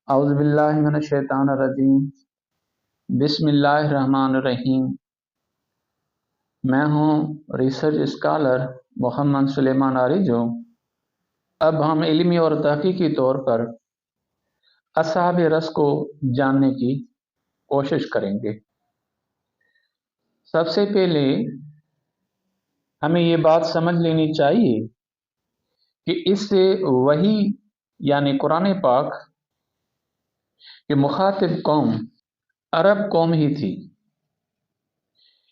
اعوذ باللہ من الشیطان الرجیم بسم اللہ الرحمن الرحیم۔ میں ہوں ریسرچ اسکالر محمد سلیمان آریجو۔ اب ہم علمی اور تحقیقی طور پر اصحاب رس کو جاننے کی کوشش کریں گے۔ سب سے پہلے ہمیں یہ بات سمجھ لینی چاہیے کہ اس سے وحی یعنی قرآن پاک کہ مخاطب قوم عرب قوم ہی تھی،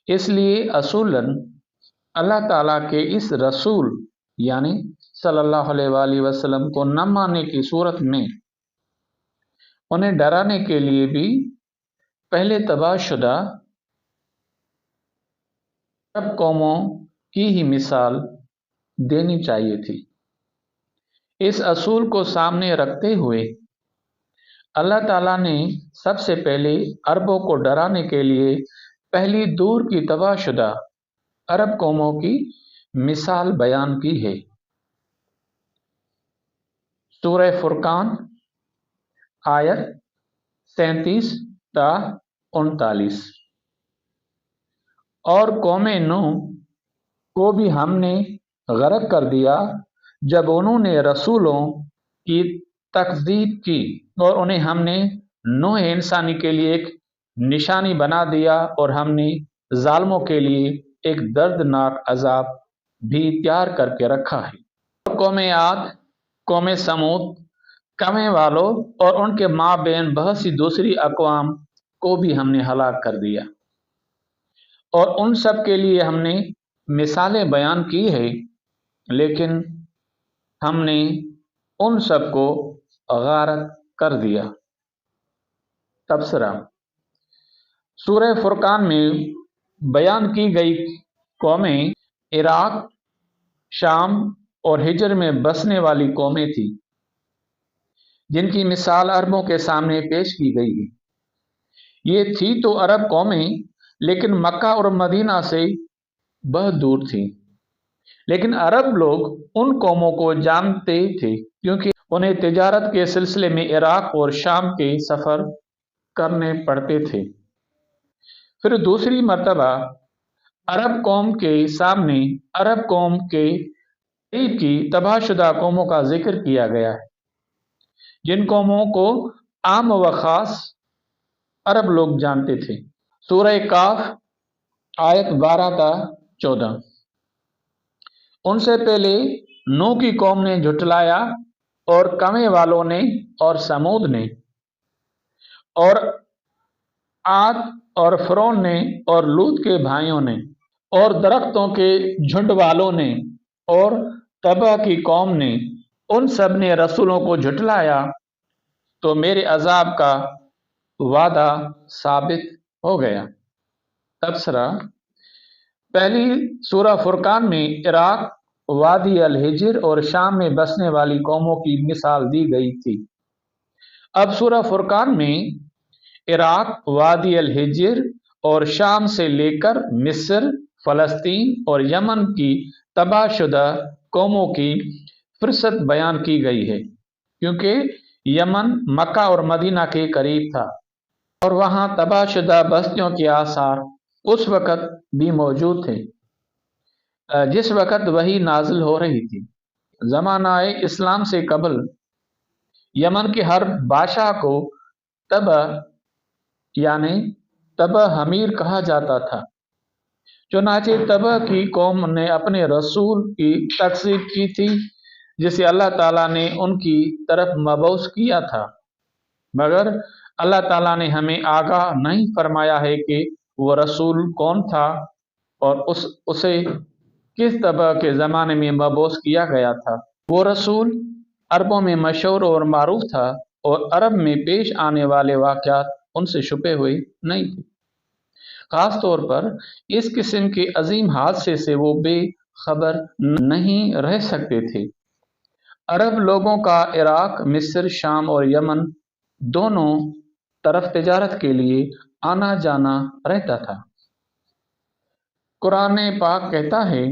اس لیے اصولاً اللہ تعالیٰ کے اس رسول یعنی صلی اللہ علیہ وآلہ وسلم کو نہ ماننے کی صورت میں انہیں ڈرانے کے لیے بھی پہلے تباہ شدہ عرب قوموں کی ہی مثال دینی چاہیے تھی۔ اس اصول کو سامنے رکھتے ہوئے اللہ تعالیٰ نے سب سے پہلے عربوں کو ڈرانے کے لیے پہلی دور کی تباہ شدہ عرب قوموں کی مثال بیان کی ہے۔ سورہ فرقان آیت 37 تا 39۔ اور قوم نوح کو بھی ہم نے غرق کر دیا جب انہوں نے رسولوں کی تکذیب کی، اور انہیں ہم نے نوح انسانی کے لیے ایک نشانی بنا دیا، اور ہم نے ظالموں کے لیے ایک دردناک عذاب بھی تیار کر کے رکھا ہے۔ اور قوم عاد، قوم سمود، قوم والوں اور ان کے مابین بہت سی دوسری اقوام کو بھی ہم نے ہلاک کر دیا، اور ان سب کے لیے ہم نے مثالیں بیان کی ہے، لیکن ہم نے ان سب کو غارت کر دیا۔ تبصرہ: سورہ فرقان میں بیان کی گئی قومیں عراق، شام اور حجر میں بسنے والی قومیں تھیں، جن کی مثال عربوں کے سامنے پیش کی گئی ہے۔ یہ تھی تو عرب قومیں، لیکن مکہ اور مدینہ سے بہت دور تھیں، لیکن عرب لوگ ان قوموں کو جانتے تھے کیونکہ انہیں تجارت کے سلسلے میں عراق اور شام کے سفر کرنے پڑتے تھے۔ پھر دوسری مرتبہ عرب قوم کے سامنے عرب قوم کے قریب کی تباہ شدہ قوموں کا ذکر کیا گیا ہے، جن قوموں کو عام و خاص عرب لوگ جانتے تھے۔ سورہ کاف آیت 12 تا 14۔ ان سے پہلے نوح کی قوم نے جھٹلایا، اور قوم والوں نے اور سمود نے اور عاد اور فرعون نے اور لوط کے بھائیوں نے اور درختوں کے جھنڈ والوں نے اور تبع کی قوم نے، ان سب نے رسولوں کو جھٹلایا، تو میرے عذاب کا وعدہ ثابت ہو گیا۔ تبصرہ: پہلی سورہ فرقان میں عراق، وادی الحجر اور شام میں بسنے والی قوموں کی مثال دی گئی تھی۔ اب سورہ فرقان میں عراق، وادی الحجر اور شام سے لے کر مصر، فلسطین اور یمن کی تباہ شدہ قوموں کی فہرست بیان کی گئی ہے، کیونکہ یمن مکہ اور مدینہ کے قریب تھا، اور وہاں تباہ شدہ بستیوں کے آثار اس وقت بھی موجود تھے جس وقت وحی نازل ہو رہی تھی۔ زمانہ اسلام سے قبل یمن کے ہر بادشاہ کو تبع یعنی تبع حمیر کہا جاتا تھا۔ چنانچہ تبع کی قوم نے اپنے رسول کی تکذیب کی تھی، جسے اللہ تعالیٰ نے ان کی طرف مبعوث کیا تھا، مگر اللہ تعالیٰ نے ہمیں آگاہ نہیں فرمایا ہے کہ وہ رسول کون تھا اور اسے کس طبع کے زمانے میں مبعوث کیا گیا تھا۔ وہ رسول عربوں میں مشہور اور معروف تھا، اور عرب میں پیش آنے والے واقعات ان سے چھپے ہوئے نہیں تھے۔ خاص طور پر اس قسم کے عظیم حادثے سے وہ بے خبر نہیں رہ سکتے تھے۔ عرب لوگوں کا عراق، مصر، شام اور یمن دونوں طرف تجارت کے لیے آنا جانا رہتا تھا۔ قرآن پاک کہتا ہے،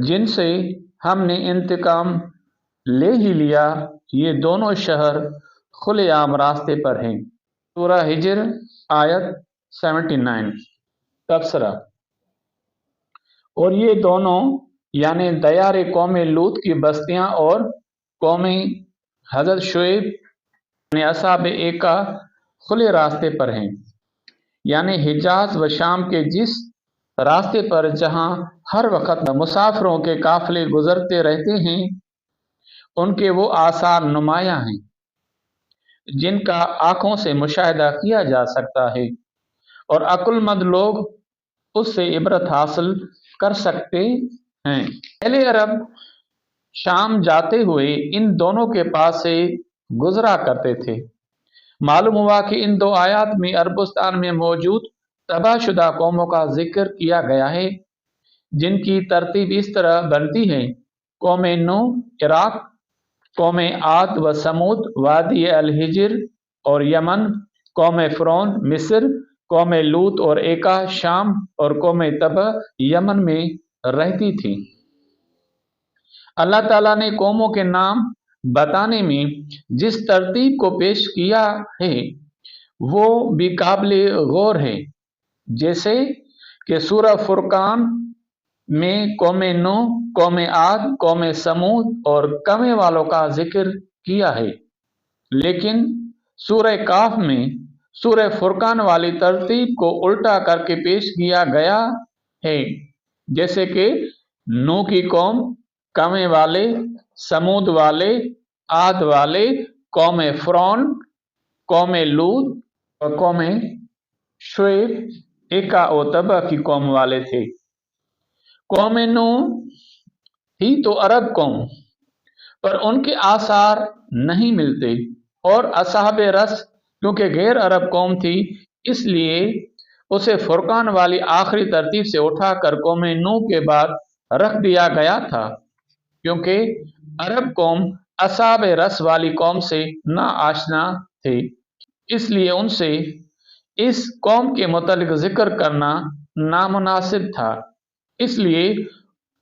جن سے ہم نے انتقام لے ہی لیا، یہ دونوں شہر کھلے عام راستے پر ہیں۔ سورہ ہجر آیت 79۔ تبصرہ: اور یہ دونوں یعنی دیار قوم لوط کی بستیاں اور قوم حضرت شعیب یعنی اصحاب ایکا کھلے راستے پر ہیں، یعنی حجاز و شام کے جس راستے پر جہاں ہر وقت مسافروں کے قافلے گزرتے رہتے ہیں، ان کے وہ آثار نمایاں ہیں جن کا آنکھوں سے مشاہدہ کیا جا سکتا ہے اور عقل مند لوگ اس سے عبرت حاصل کر سکتے ہیں۔ پہلے عرب شام جاتے ہوئے ان دونوں کے پاس سے گزرا کرتے تھے۔ معلوم ہوا کہ ان دو آیات میں عربستان میں موجود تباہ شدہ قوموں کا ذکر کیا گیا ہے، جن کی ترتیب اس طرح بنتی ہے: قوم نوح عراق، قوم عاد و سمود وادی الحجر اور یمن، قوم فرعون مصر، قوم لوط اور ایکا شام اور قوم تبع یمن میں رہتی تھی۔ اللہ تعالیٰ نے قوموں کے نام بتانے میں جس ترتیب کو پیش کیا ہے وہ بھی قابل غور ہے، جیسے کہ سورہ فرقان میں قوم نوح، قوم عاد، قوم سمود اور کوے والوں کا ذکر کیا ہے، لیکن سورہ کاف میں سورہ فرقان والی ترتیب کو الٹا کر کے پیش کیا گیا ہے، جیسے کہ نوح کی قوم، کوے والے، سمود والے، عاد والے، قوم فرعون، قوم لوط اور قوم شعیب ایکا و تبع کی قوم والے تھے۔ قوم نوح ہی تو عرب قوم پر ان کے آثار نہیں ملتے، اور اصحاب رس کیونکہ غیر عرب قوم تھی، اس لیے اسے فرقان والی آخری ترتیب سے اٹھا کر قوم نوح کے بعد رکھ دیا گیا تھا، کیونکہ عرب قوم اصحاب رس والی قوم سے نا آشنا تھے، اس لیے ان سے اس قوم کے متعلق ذکر کرنا نامناسب تھا، اس لیے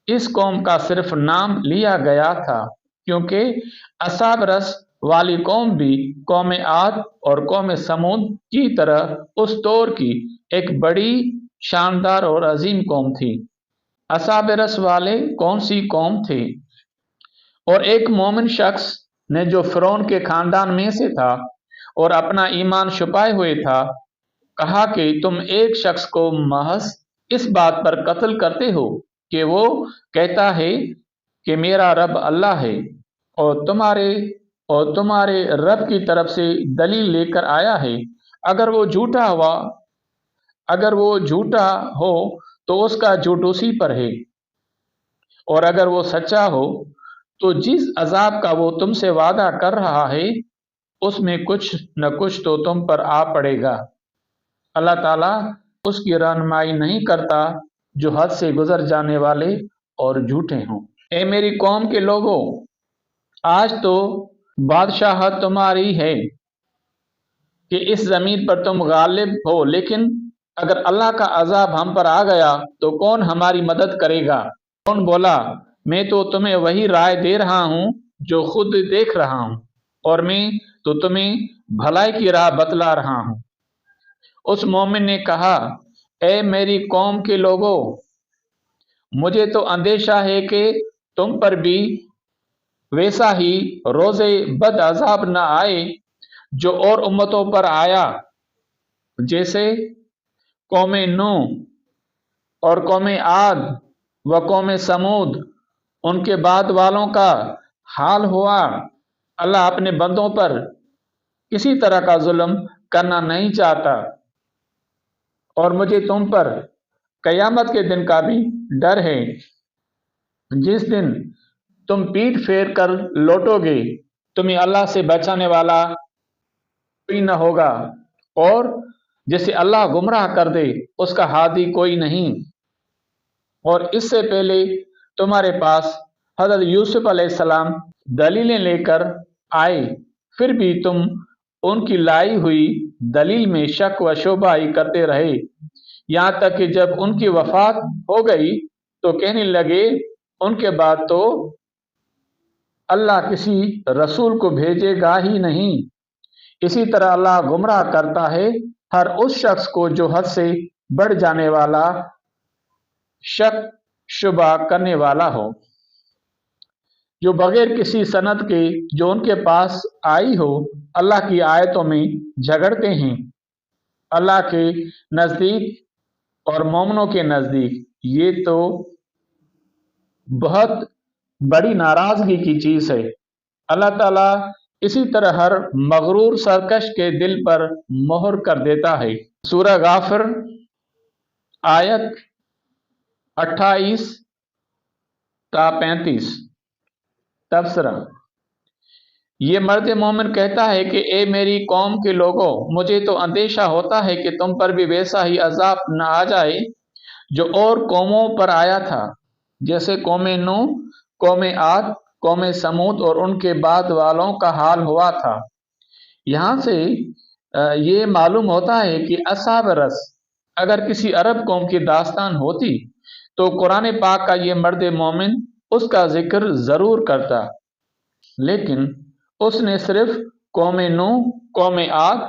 اس قوم کا صرف نام لیا گیا تھا، کیونکہ اصحاب رس والی قوم بھی قوم عاد اور قوم سمود کی طرح اس دور کی ایک بڑی، شاندار اور عظیم قوم تھی۔ اصحاب رس والے کون سی قوم تھے؟ اور ایک مومن شخص نے جو فرعون کے خاندان میں سے تھا اور اپنا ایمان چھپائے ہوئے تھا، کہا کہ تم ایک شخص کو محض اس بات پر قتل کرتے ہو کہ وہ کہتا ہے کہ میرا رب اللہ ہے، اور تمہارے رب کی طرف سے دلیل لے کر آیا ہے۔ اگر وہ جھوٹا ہو تو اس کا جھوٹ اسی پر ہے، اور اگر وہ سچا ہو تو جس عذاب کا وہ تم سے وعدہ کر رہا ہے اس میں کچھ نہ کچھ تو تم پر آ پڑے گا۔ اللہ تعالیٰ اس کی رہنمائی نہیں کرتا جو حد سے گزر جانے والے اور جھوٹے ہوں۔ اے میری قوم کے لوگوں، آج تو بادشاہت تمہاری ہے کہ اس زمین پر تم غالب ہو، لیکن اگر اللہ کا عذاب ہم پر آ گیا تو کون ہماری مدد کرے گا؟ فرعون بولا، میں تو تمہیں وہی رائے دے رہا ہوں جو خود دیکھ رہا ہوں، اور میں تو تمہیں بھلائی کی راہ بتلا رہا ہوں۔ اس مومن نے کہا، اے میری قوم کے لوگوں، مجھے تو اندیشہ ہے کہ تم پر بھی ویسا ہی روز بد عذاب نہ آئے جو اور امتوں پر آیا، جیسے قوم نوح اور قوم عاد و قوم سمود ان کے بعد والوں کا حال ہوا۔ اللہ اپنے بندوں پر کسی طرح کا ظلم کرنا نہیں چاہتا، اور مجھے تم پر قیامت کے دن کا بھی ڈر ہے، جس دن تم پیٹ پھیر کر لوٹو گے، تمہیں اللہ سے بچانے والا کوئی نہ ہوگا، اور جسے اللہ گمراہ کر دے اس کا ہادی کوئی نہیں۔ اور اس سے پہلے تمہارے پاس حضرت یوسف علیہ السلام دلیلیں لے کر آئے، پھر بھی تم ان کی لائی ہوئی دلیل میں شک و شبہ ہی کرتے رہے، یہاں تک کہ جب ان کی وفات ہو گئی تو کہنے لگے ان کے بعد تو اللہ کسی رسول کو بھیجے گا ہی نہیں۔ اسی طرح اللہ گمراہ کرتا ہے ہر اس شخص کو جو حد سے بڑھ جانے والا، شک شبہ کرنے والا ہو، جو بغیر کسی سند کے جو ان کے پاس آئی ہو اللہ کی آیتوں میں جھگڑتے ہیں۔ اللہ کے نزدیک اور مومنوں کے نزدیک یہ تو بہت بڑی ناراضگی کی چیز ہے۔ اللہ تعالیٰ اسی طرح ہر مغرور سرکش کے دل پر مہر کر دیتا ہے۔ سورہ غافر آیت 28 تا 35 تبصرہ۔ یہ مرد مومن کہتا ہے کہ اے میری قوم کے لوگوں، مجھے تو اندیشہ ہوتا ہے کہ تم پر بھی ویسا ہی عذاب نہ آ جائے جو اور قوموں پر آیا تھا، جیسے قوم نوح، قوم عاد، قوم سمود اور ان کے بعد والوں کا حال ہوا تھا۔ یہاں سے یہ معلوم ہوتا ہے کہ اصحاب رس اگر کسی عرب قوم کی داستان ہوتی تو قرآن پاک کا یہ مرد مومن اس کا ذکر ضرور کرتا، لیکن اس نے صرف قوم نوح، قوم عاد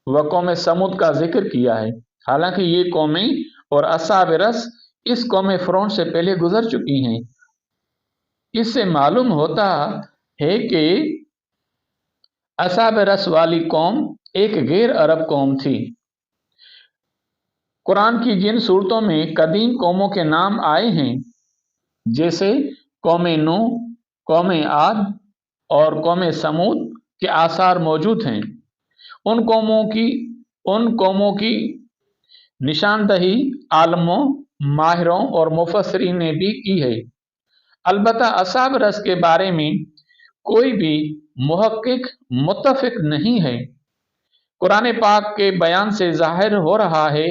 و قوم سمود کا ذکر کیا ہے، حالانکہ یہ قومیں اور اصحاب رس اس قوم فرعون سے پہلے گزر چکی ہیں۔ اس سے معلوم ہوتا ہے کہ اصحاب رس والی قوم ایک غیر عرب قوم تھی۔ قرآن کی جن صورتوں میں قدیم قوموں کے نام آئے ہیں، جیسے قوم نوح، قوم عاد اور قوم سمود کے آثار موجود ہیں، ان قوموں کی نشاندہی عالموں، ماہروں اور مفسرین نے بھی کی ہے۔ البتہ اصحاب رس کے بارے میں کوئی بھی محقق متفق نہیں ہے۔ قرآن پاک کے بیان سے ظاہر ہو رہا ہے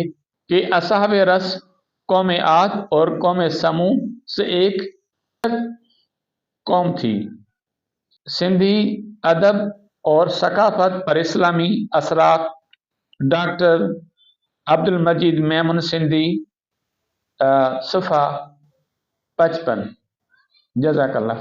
کہ اصحاب رس قوم عاد اور قوم سمود سے ایک قوم تھی۔ سندھی ادب اور ثقافت پر اسلامی اثرات، ڈاکٹر عبدالمجید میمن سندھی، صفحہ 55۔ جزاک اللہ۔